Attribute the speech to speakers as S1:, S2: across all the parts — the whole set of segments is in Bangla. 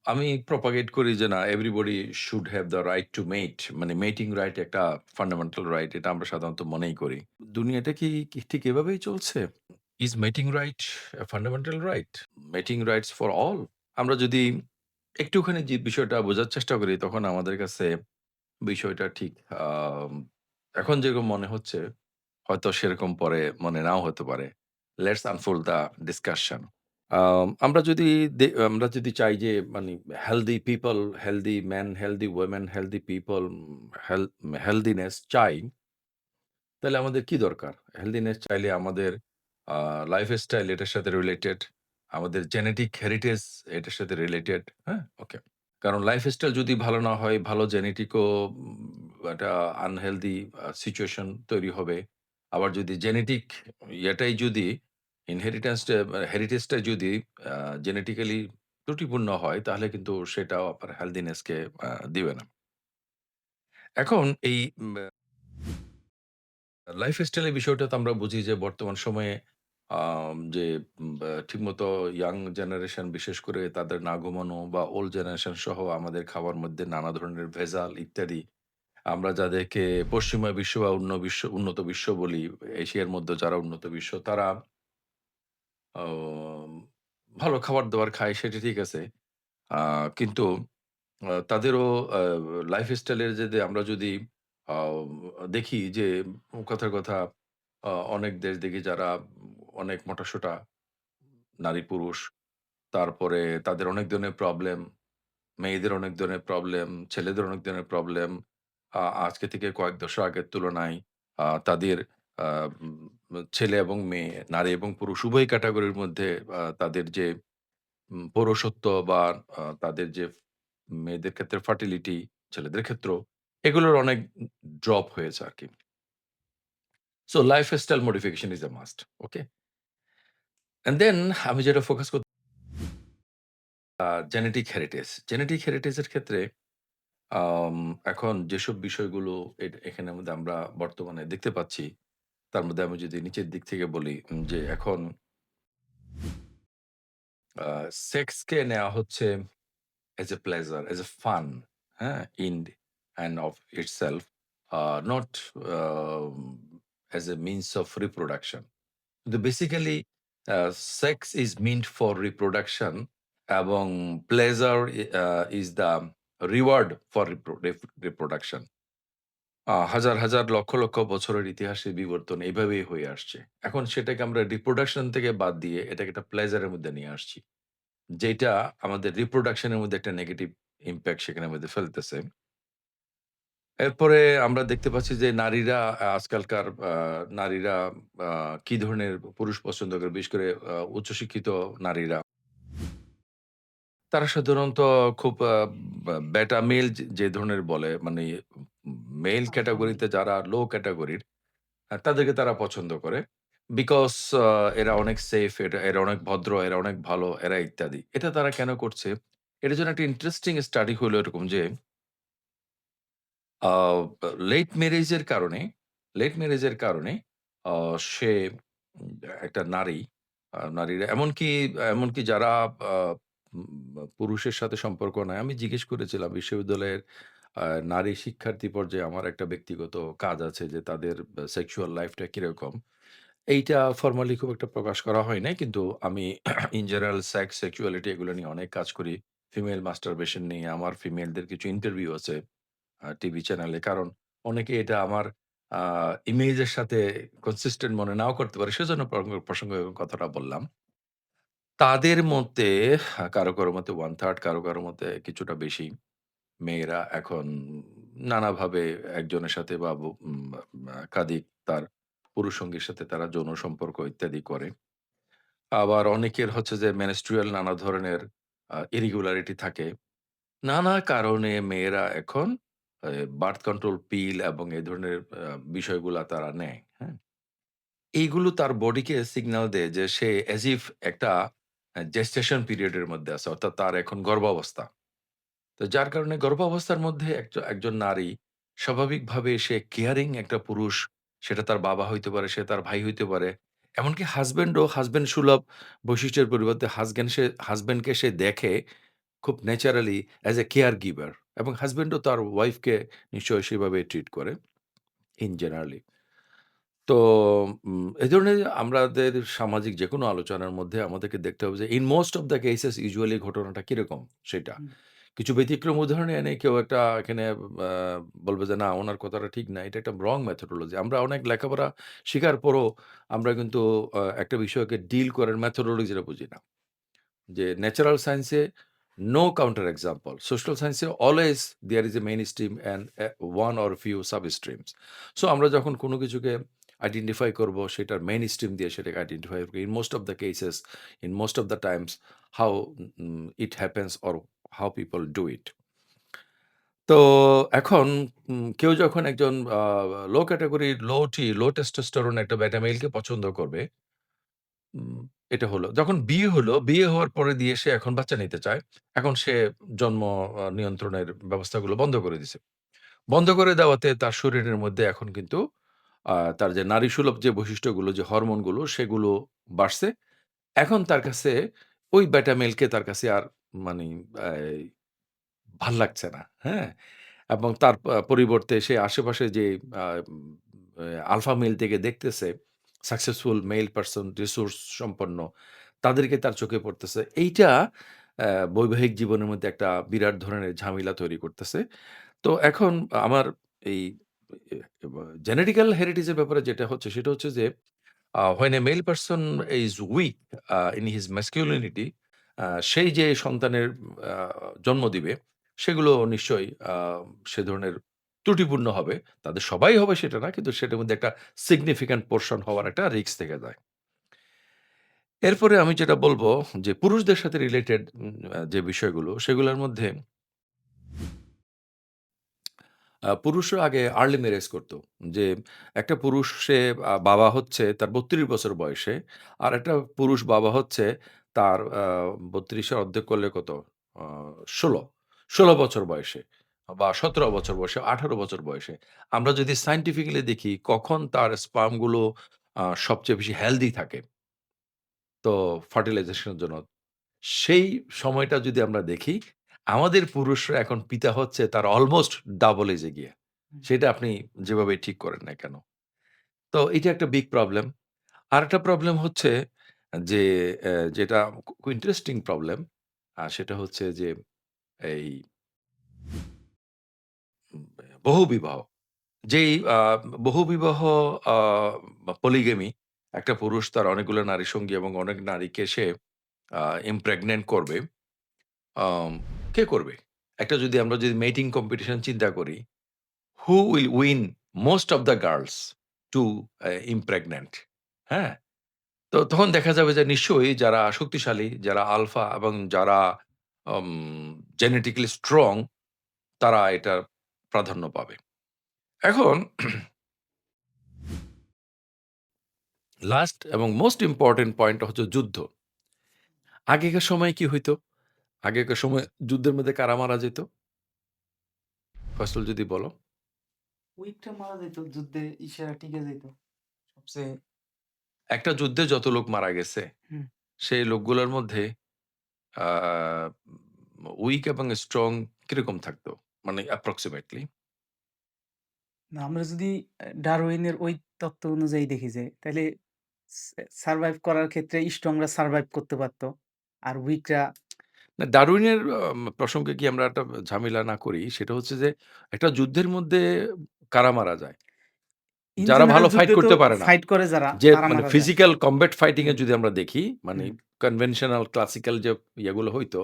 S1: আমি প্রপাগেট করি যে না everybody should have the right to mate মানে মেটিং রাইট একটা ফান্ডামেন্টাল রাইট এটা আমরা সাধারণত মনেই করি। দুনিয়াটা কি ঠিক এভাবেই চলছে? Is mating right fundamental right? Mating rights for all? আমরা যদি একটুখানি যে বিষয়টা বোঝার চেষ্টা করি তখন আমাদের কাছে বিষয়টা ঠিক আম এখন যেরকম মনে হচ্ছে হয়তো সেরকম পরে মনে নাও হতে পারে। Let's unfold the discussion. আমরা যদি চাই যে মানে healthy people, healthy men, healthy women, healthy people, healthiness চাই, তাহলে আমাদের কি দরকার? হেলথিনেস চাইলে আমাদের আ লাইফস্টাইল এটার সাথে রিলেটেড, আমাদের জেনেটিক হেরিটেজ এটার সাথে রিলেটেড, হ্যাঁ? ওকে। কারণ লাইফস্টাইল যদি ভালো না হয়, ভালো জেনেটিকও একটা আনহেলথি সিচুয়েশন তৈরি হবে। আবার যদি জেনেটিক ইয়েটাই যদি হেরিটেজটা যদি আ জেনেটিক্যালি ত্রুটিপূর্ণ হয়, তাহলে কিন্তু সেটাও আপনার হেলথিনেস কে দিবে না। এখন এই লাইফস্টাইল এর বিষয়টা তো আমরা বুঝি যে বর্তমান সময়ে যে ঠিকমতো ইয়াং জেনারেশন বিশেষ করে তাদের না ঘুমানো বা ওল্ড জেনারেশন সহ আমাদের খাওয়ার মধ্যে নানা ধরনের ভেজাল ইত্যাদি। আমরা যাদেরকে পশ্চিমা বিশ্ব বা উন্নত বিশ্ব বলি, এশিয়ার মধ্যে যারা উন্নত বিশ্ব তারা আম ভালো খাবার-দাবার খায় সেটা ঠিক আছে। আ কিন্তু তাদেরও আ লাইফস্টাইল এর আমরা যদি আ দেখি যে কথার কথা অনেক দেশ দেখি যারা অনেক মোটাসোটা নারী-পুরুষ। তারপরে তাদের অনেক ধরনের প্রবলেম, মেয়েদের অনেক ধরনের প্রবলেম, ছেলেদের অনেক ধরনের প্রবলেম। আজকে থেকে কয়েক দশক আগের তুলনায় তাদের আ ছেলে এবং মেয়ে, নারী এবং পুরুষ উভয় ক্যাটেগরির মধ্যে তাদের যে পৌরসত্ব বা তাদের যে মেয়েদের ক্ষেত্রে ফার্টিলিটি, ছেলেদের ক্ষেত্রেও এগুলোর অনেক ড্রপ হয়েছে আরকি। So lifestyle modification is a must. Okay? And then আমি যেটা ফোকাস করছি জেনেটিক হেরিটেজ। জেনেটিক হেরিটেজ এর ক্ষেত্রে আম এখন যেসব বিষয়গুলো এখানের মধ্যে আমরা বর্তমানে দেখতে পাচ্ছি, তার মধ্যে আমি যদি নিচের দিক থেকে বলি যে এখন আ সেক্সকে নেওয়া হচ্ছে as a pleasure, as a fun, হ্যাঁ? In and of itself, not um as a means of reproduction. কিন্তু basically sex is meant for reproduction এবং pleasure is the reward for reproduction. হাজার লক্ষ বছরের ইতিহাসে বিবর্তন এভাবেই হয়ে আসছে। এখন সেটাকে আমরা রিপ্রোডাকশন থেকে বাদ দিয়ে এটাকে একটা প্লেজার এর মধ্যে নিয়ে আসছি। যেটা আমাদের রিপ্রোডাকশন এর মধ্যে একটা নেগেটিভ ইমপ্যাক্ট সেখানের মধ্যে ফেলতেছে। এরপরে আমরা দেখতে পাচ্ছি যে নারীরা আজকালকার নারীরা আ কি ধরনের পুরুষ পছন্দ করে, বিশেষ করে উচ্চশিক্ষিত নারীরা। তারা সাধারণত খুব বেটা মেল যে ধরনের বলে মানে মেল ক্যাটেগরিতে যারা লো ক্যাটেগরির তাদেরকে তারা পছন্দ করে। বিকজ আ এরা অনেক সেফ, এরা অনেক ভদ্র, এরা অনেক ভালো, এরা ইত্যাদি। এটা তারা কেন করছে? এটার জন্য একটা ইন্টারেস্টিং স্টাডি হলো এরকম যে আ লেট ম্যারেজ এর কারণে লেট ম্যারেজ এর কারণে আ সে একটা নারী, নারীরা এমনকি যারা আ পুরুষের সাথে সম্পর্ক নাই। আমি জিজ্ঞেস করেছিলাম বিশ্ববিদ্যালয়ের আ নারী শিক্ষার্থী পর্যায়ে আমার একটা ব্যক্তিগত কাজ আছে যে তাদের সেক্সুয়াল লাইফটা কিরকম। এইটা ফরমালি খুব একটা প্রকাশ করা হয় নাই। কিন্তু আমি ইন জেনারেল সেক্স, সেক্সুয়ালিটি এগুলো নিয়ে অনেক কাজ করি। ফিমেল মাস্টারবেশন নিয়ে আমার ফিমেলদের কিছু ইন্টারভিউ আছে টিভি চ্যানেলে। কারণ অনেকে এটা আমার আ ইমেজের সাথে কনসিস্টেন্ট মনে নাও করতে পারে। সেজন্য প্রসঙ্গে কথাটা বললাম। তাদের মধ্যে কারো মতে 1/3 কারো মতে কিছুটা বেশি মেয়েরা এখন নানাভাবে একজনের সাথে বা একাধিক তার পুরুষ সঙ্গীর সাথে তারা যৌন সম্পর্ক ইত্যাদি করে। আবার অনেকের হচ্ছে যে menstrual নানা ধরনের irregularity থাকে। নানা কারণে মেয়েরা এখন বার্থ কন্ট্রোল পিল এবং এই ধরনের বিষয়গুলা তারা নেয়। হ্যাঁ? এইগুলো তার বডিকে সিগন্যাল দেয় যে সে as if একটা gestation পিরিয়ড এর মধ্যে আছে। অর্থাৎ তার এখন গর্ভাবস্থা। তো যার কারণে গর্ভাবস্থার মধ্যে একজন নারী স্বাভাবিকভাবে সে কেয়ারিং একটা পুরুষ, সেটা তার বাবা হইতে পারে, সে তার ভাই হইতে পারে। এমনকি হাসব্যান্ড সুলভ বৈশিষ্ট্যের পরিবর্তে হাসব্যান্ডকে সে দেখে খুব naturally as a care giver, এবং হাসব্যান্ডও তার ওয়াইফকে নিশ্চয়ই সেভাবে ট্রিট করে ইন জেনারেলি। তো এ ধরনের আমাদের সামাজিক যেকোনো আলোচনার মধ্যে আমাদেরকে দেখতে হবে যে in most of the cases usually ঘটনাটা কিরকম সেটা।
S2: হুম,
S1: কিছু ব্যতিক্রম উদাহরণে এনে কেউ একটা এখানে আ বলবে যে, "না, উনার কথাটা ঠিক না।" এটা একটা রং মেথোডোলজি। আমরা অনেক লেখাপড়া শিখার পরও আমরা কিন্তু একটা বিষয়কে ডিল করার মেথোডোলজিটা বুঝি না। যে ন্যাচারাল সায়েন্সে নো কাউন্টার এক্সাম্পল। সোশ্যাল সায়েন্সে always there is a main stream and one or few sub streams. So আমরা যখন কোনো কিছুকে আইডেন্টিফাই করব সেটার মেইন স্ট্রিম দিয়ে সেটাকে আইডেন্টিফাই করব। In most of the cases, in most of the Times how it happens or how people do it. তো এখন কেউ যখন একজন লো ক্যাটেগরি, লো টেস্টোস্টেরন একটা বেটা মেইলকে পছন্দ করবে, উম এটা হলো। যখন বিয়ে হলো, বিয়ে হওয়ার পরে দিয়ে সে এখন বাচ্চা নিতে চায়। এখন সে জন্ম নিয়ন্ত্রণের ব্যবস্থাগুলো বন্ধ করে দিছে। বন্ধ করে দেওয়াতে তার শরীরের মধ্যে এখন কিন্তু তার যে নারীসুলভ যে বৈশিষ্ট্যগুলো, যে হরমোনগুলো সেগুলো বাড়ছে। এখন তার কাছে ওই বেটা মেলকে তার কাছে আর মানি এই ভাল লাগছে না। হ্যাঁ? এবং তার পরিবর্তে সে আশেপাশে যে আ উম আলফা মেল থেকে দেখতেছে, সাকসেসফুল মেল পারসন, রিসোর্স সম্পন্ন, তাদেরকে তার চোখে পড়তেছে। এইটা বৈবাহিক জীবনের মধ্যে একটা বিরাট ধরনের ঝামেলা তৈরি করতেছে। তো এখন আমার এই এ জেনেটিক্যাল হেরিটেজ এর ব্যাপারে যেটা হচ্ছে সেটা হচ্ছে যে when a male person is weak in his masculinity, সেই যে সন্তানের আ জন্ম দিবে, সেগুলো নিশ্চয়ই সে ধরনের ত্রুটিপূর্ণ হবে। তাদের সবাই হবে সেটা না, কিন্তু সেটার মধ্যে একটা সিগনিফিক্যান্ট পোরশন হওয়ার একটা রিস্ক থেকে যায়। এরপরে আমি যেটা বলব যে পুরুষদের সাথে রিলেটেড যে বিষয়গুলো, সেগুলোর মধ্যে পুরুষরা আগে আর্লি ম্যারেজ করত। যে একটা পুরুষ সে বাবা হচ্ছে তার ৩২ বছর বয়সে। আর একটা পুরুষ বাবা হচ্ছে তার ৩২ এর অর্ধেক করলে কত? আ ১৬, ১৬ বছর বয়সে বা ১৭ বছর বয়সে, ১৮ বছর বয়সে। আমরা যদি সায়েন্টিফিক্যালি দেখি কখন তার স্পার্ম গুলো সবচেয়ে বেশি হেলথি থাকে, তো ফার্টিলাইজেশন এর জন্য। সেই সময়টা যদি আমরা দেখি, আমাদের পুরুষরা এখন পিতা হচ্ছে তার অলমোস্ট ডাবল এজে গিয়ে।
S2: হুম।
S1: সেটা আপনি যেভাবেই ঠিক করেন না কেন। তো এটা একটা বিগ প্রবলেম। আরেকটা প্রবলেম হচ্ছে যে যেটা খুব ইন্টারেস্টিং প্রবলেম, সেটা হচ্ছে যে এই বহুবিবাহ। যেই বহুবিবাহ আ বা পলিগামি, একটা পুরুষ তার অনেকগুলো নারী সঙ্গী এবং অনেক নারীকে সে আ ইমপ্রেগনেন্ট করবে। আম কে করবে? একটা যদি আমরা যদি মেটিং কম্পিটিশন চিন্তা করি, who will win most of the girls to impregnate? হ্যাঁ? তো তখন দেখা যাবে যে নিশ্চয়ই যারা শক্তিশালী, যারা আলফা এবং যারা আম জেনেটিক্যালি স্ট্রং, তারা এটার প্রাধান্য পাবে। এখন লাস্ট এবং মোস্ট ইম্পোর্টেন্ট পয়েন্টটা হচ্ছে যুদ্ধ। আগেকার সময়ে কি হইতো? আগেকার সময়ে যুদ্ধের মধ্যে কারা মারা যেত? ফয়সাল যদি বলো?
S2: উইকটা মারা যাইত যুদ্ধে ইসেরা টিকে যাইত। সবচেয়ে
S1: একটা যুদ্ধে যত লোক মারা গেছে,
S2: হুম।
S1: সেই লোকগুলোর মধ্যে আ উইক এবং স্ট্রং কিরকম থাকতো? মানে অ্যাপ্রক্সিমেটলি?
S2: না আমরা যদি ডারউইনের ওই তত্ত্ব অনুযায়ী দেখি যে তাইলে সারভাইভ করার ক্ষেত্রে স্ট্রংরা সারভাইভ করতে পারত। আর উইকরা
S1: না, ডারউইনের প্রসঙ্গে কি আমরা একটা ঝামেলা না করি? সেটা হচ্ছে যে একটা যুদ্ধের মধ্যে কারা মারা যায়?
S2: ইন
S1: যারা
S2: জেনারেল
S1: ভালো ফাইট
S2: যুদ্ধে তো
S1: করতে পারে না।
S2: ফাইট করে যারা
S1: যে
S2: তারা
S1: মানে
S2: মারা যায়।
S1: ফিজিক্যাল কমব্যাট ফাইটিং এ
S2: হুম,
S1: যদি আমরা দেখি, মানে
S2: হুম,
S1: কনভেনশনাল ক্লাসিক্যাল যে ইয়েগুলো হইতো,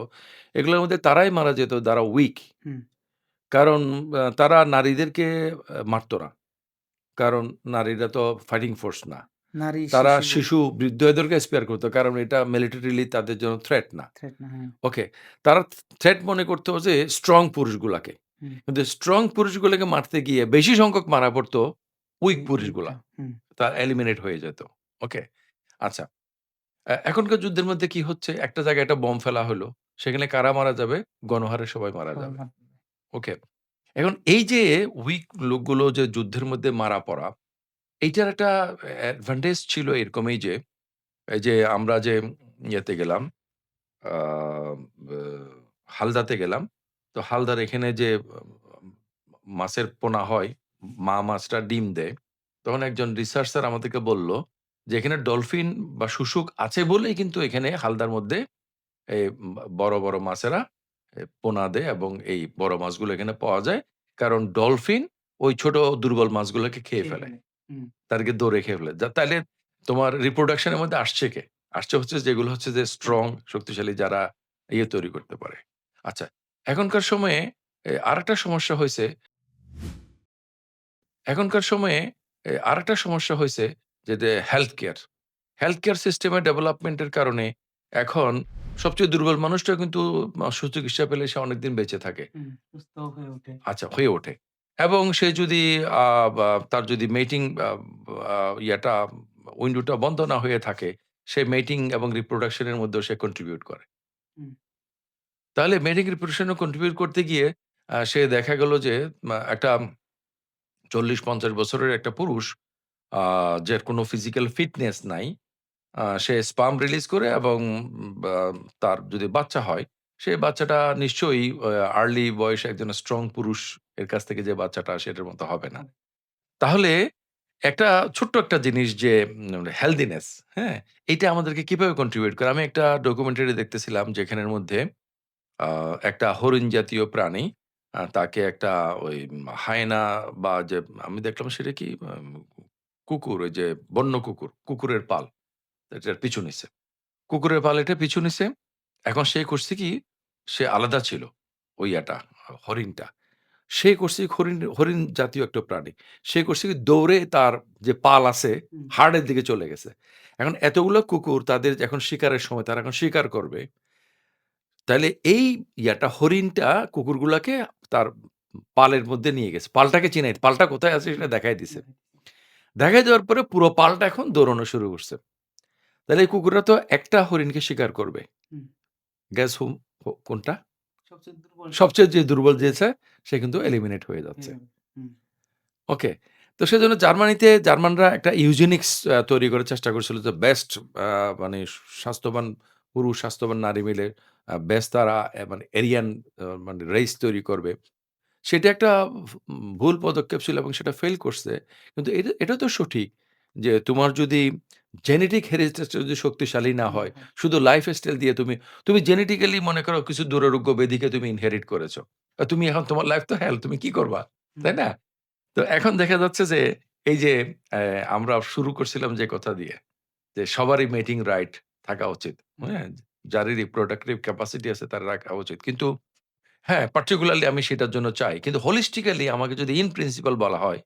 S1: এগুলোর মধ্যে তারাই মারা যেত যারা উইক।
S2: হুম।
S1: কারণ তারা নারীদেরকে মারত না। কারণ নারীরা তো ফাইটিং ফোর্স না।
S2: নারী,
S1: তারা
S2: শিশু
S1: শিশু, বৃদ্ধ এদেরকে স্পেয়ার করত। কারণ এটা মিলিটারিলি তাদের জন্য থ্রেট না।
S2: থ্রেট না, হ্যাঁ।
S1: ওকে। তারা থ্রেট মনে করত যে স্ট্রং পুরুষগুলাকে।
S2: হুম।
S1: কিন্তু স্ট্রং পুরুষগুলোকে মারতে গিয়ে বেশি সংখ্যক মারা পড়ত উইক
S2: এই
S1: পুরুষগুলা।
S2: উইকটা। হুম।
S1: তা এলিমিনেট হয়ে যেত। ওকে। আচ্ছা। এখনকার যুদ্ধের মধ্যে কি হচ্ছে? একটা জায়গায় একটা বম্ব ফেলা হলো। সেখানে কারা মারা যাবে? গণহারে সবাই মারা
S2: সবাই
S1: যাবে।
S2: মারা
S1: ওকে। এখন এই যে উইক লোকগুলো যে যুদ্ধের মধ্যে মারা পড়া, এইটার একটা অ্যাডভান্টেজ ছিল এরকমই যে, এই যে আমরা যে ইয়েতে গেলাম, আ ব হালদাতে গেলাম। তো হালদার এখানে যে মাছের পোনা হয়, মা মাছটা ডিম দেয়। তখন একজন রিসার্চার আমাদেরকে বলল যে, "এখানে ডলফিন বা শুশুক আছে বলেই কিন্তু এখানে হালদার মধ্যে এই বড়, বড় মাছেরা পোনা দেয় এবং এই বড় মাছগুলো এখানে পাওয়া যায়। কারণ ডলফিন ওই ছোট দুর্বল মাছগুলোকে খেয়ে
S2: খেয়ে
S1: ফেলে।
S2: ফেলে। হুম,
S1: তাদেরকে দৌড়ে খেয়ে ফেলে।" তাইলে তোমার রিপ্রোডাকশন এর মধ্যে আসছে কে? আসছে হচ্ছে যেগুলো হচ্ছে যে
S2: হুম,
S1: স্ট্রং, শক্তিশালী
S2: জি,
S1: যারা তৈরি করতে পারে। আচ্ছা, এখনকার সময়ে আরেকটা সমস্যা হইছে এখনকার সময়ে আরেকটা সমস্যা হইছে যে হেলথ কেয়ার। হেলথ কেয়ার সিস্টেমের ডেভেলপমেন্ট এর কারণে এখন সবচেয়ে দুর্বল মানুষটাও কিন্তু সুচিকিৎসা পেলে সে অনেকদিন বেঁচে থাকে।
S2: হুম, সুস্থ হয়ে ওঠে।
S1: আচ্ছা, হয়ে ওঠে। এবং সে যদি আ বা তার যদি মেটিং আ আ ইয়াটা উইন্ডোটা বন্ধ না হয়ে থাকে, সে মেটিং এবং রিপ্রোডাকশন এর মধ্যেও সে কন্ট্রিবিউট করে।
S2: হুম,
S1: তাহলে মেটিং রিপ্রোডাকশন এ কন্ট্রিবিউট করতে গিয়ে সে দেখা গেল যে একটা ৪০-৫০ বছরের একটা পুরুষ যার কোনো ফিজিক্যাল ফিটনেস নাই। সে স্পার্ম রিলিজ করে এবং বা তার যদি বাচ্চা হয়, সে বাচ্চাটা নিশ্চয়ই আর্লি বয়সে একজন স্ট্রং পুরুষ এর কাছ থেকে যে বাচ্চাটা আসে এটার মতো হবে না।
S2: হবে।
S1: তাহলে একটা ছোট্ট একটা জিনিস যে হেলথিনেস, হ্যাঁ? এইটা আমাদেরকে কিভাবে কন্ট্রিবিউট করে? আমি একটা ডকুমেন্টারি দেখতেছিলাম যেখানের মধ্যে আ একটা হরিণ জাতীয় প্রাণী তাকে একটা ওই হায়েনা বা যে আমি দেখলাম সেটা কি কুকুর ওই যে বন্য কুকুর, কুকুরের পাল এটার পিছু নিছে। কুকুরের পাল এটা পিছু নিছে। এখন সে করছে কি? সে আলাদা ছিল ওই হরিণটা। সে করছে কি হরিণ হরিণ জাতীয় একটা প্রাণী। সে করছে কি দৌড়ে তার যে পাল আছে
S2: হুম,
S1: হার্ডের দিকে চলে গেছে। এখন এতগুলো কুকুর তাদের এখন শিকারের সময় তারা এখন শিকার করবে। তাইলে এই হরিণটা কুকুরগুলাকে তার পালের মধ্যে নিয়ে গেছে। পালটাকে চিনাই পালটা কোথায় আছে
S2: হুম,
S1: সেটা দেখায় দিছে।
S2: দেখাইতেছে।
S1: দেখায় দেওয়ার পরে পুরো পালটা এখন দৌড়ানো শুরু করছে। তাহলে এই কুকুররা তো একটা হরিণকে শিকার করবে।
S2: হুম,
S1: গেস হুম কোনটা?
S2: সবচেয়ে দুর্বল
S1: সবচেয়ে যে দুর্বল যে সে কিন্তু এলিমিনেট হয়ে
S2: হয়ে
S1: যাচ্ছে।
S2: যাবে। হুম,
S1: ওকে। তো সেজন্য জার্মানরা একটা ইউজেনিক্স তৈরি করার চেষ্টা করছিল যে বেস্ট আ মানে স্বাস্থ্যবান পুরুষ, স্বাস্থ্যবান নারী মিলে বেস্ট তারা মানে এরিয়ান মানে রেইস তৈরি করবে। সেটা একটা ভুল পদক্ষেপ ছিল এবং সেটা ফেইল করছে। কিন্তু এটা তো সঠিক যে তোমার যদি জেনেটিক হেরিটেজ টা যদি শক্তিশালী না
S2: না
S1: হয়,
S2: হয়।
S1: শুধু লাইফস্টাইল দিয়ে তুমি জেনেটিক্যালি মনে করো কিছু দুরারোগ্য ব্যাধিকে তুমি ইনহেরিট করেছো। তুমি এখন তোমার লাইফ তো হেলথ তুমি কি করবা?
S2: হুম,
S1: তাই না? তো এখন দেখা যাচ্ছে যে এই যে আমরা শুরু করছিলাম যে কথা দিয়ে যে সবারই মেটিং রাইট থাকা উচিত।
S2: হুম,
S1: হ্যাঁ? যারই রিপ্রোডাক্টিভ ক্যাপাসিটি আছে তার রাখা উচিত। কিন্তু হ্যাঁ, পার্টিকুলারলি আমি সেটার জন্য চাই। কিন্তু হোলিস্টিক্যালি আমাকে যদি ইন প্রিন্সিপাল বলা হয়,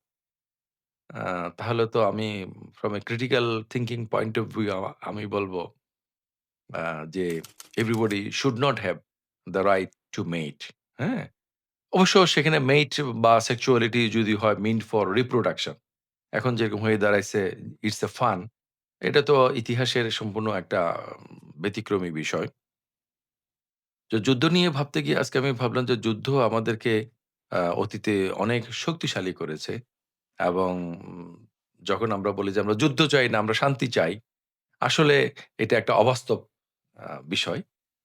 S1: আ তাহলে তো আমি from a critical thinking point of view আমি বলব আ যে everybody should not have the right to mate. হ্যাঁ? অবশ্য সেখানে মেট বা সেক্সুয়ালিটি যদি হয় মিন্ট ফর রিপ্রোডাকশন। এখন যেরকম হয়ে দাঁড়াইছে ইটস a ফান। এটা তো ইতিহাসের সম্পূর্ণ একটা ব্যতিক্রমী বিষয়। তো যুদ্ধ নিয়ে ভাবতে গিয়ে আজকে আমি ভাবলাম যে যুদ্ধ আমাদেরকে অতীতে অনেক শক্তিশালী করেছে এবং যখন আমরা বলি যে আমরা যুদ্ধ চাই না, আমরা শান্তি চাই, আসলে এটা একটা অবাস্তব বিষয়।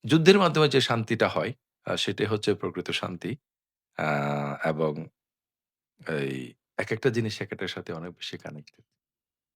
S1: যুদ্ধের মাধ্যমে যে শান্তিটা হয় সেটাই হচ্ছে প্রকৃত শান্তি। আ এবং এই একেকটা জিনিস একেকটার সাথে অনেক বেশি কানেক্টেড।